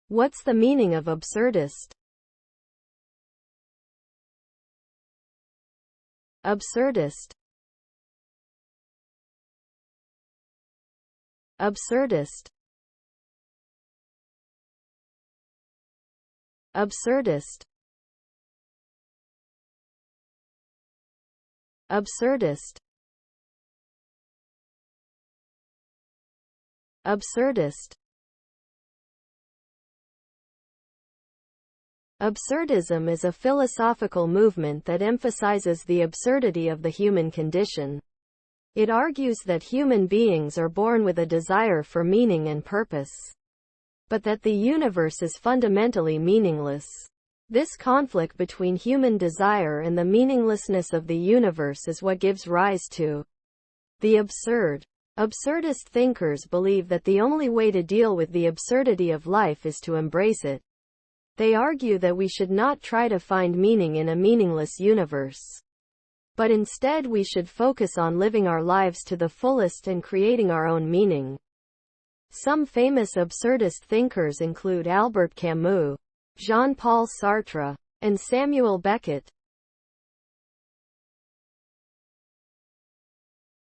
What's the meaning of absurdist? Absurdist. Absurdist. Absurdist. Absurdist. Absurdist. Absurdism is a philosophical movement that emphasizes the absurdity of the human condition. It argues that human beings are born with a desire for meaning and purpose, but that the universe is fundamentally meaningless. This conflict between human desire and the meaninglessness of the universe is what gives rise to the absurd. Absurdist thinkers believe that the only way to deal with the absurdity of life is to embrace it. They argue that we should not try to find meaning in a meaningless universe, but instead we should focus on living our lives to the fullest and creating our own meaning. Some famous absurdist thinkers include Albert Camus, Jean-Paul Sartre, and Samuel Beckett.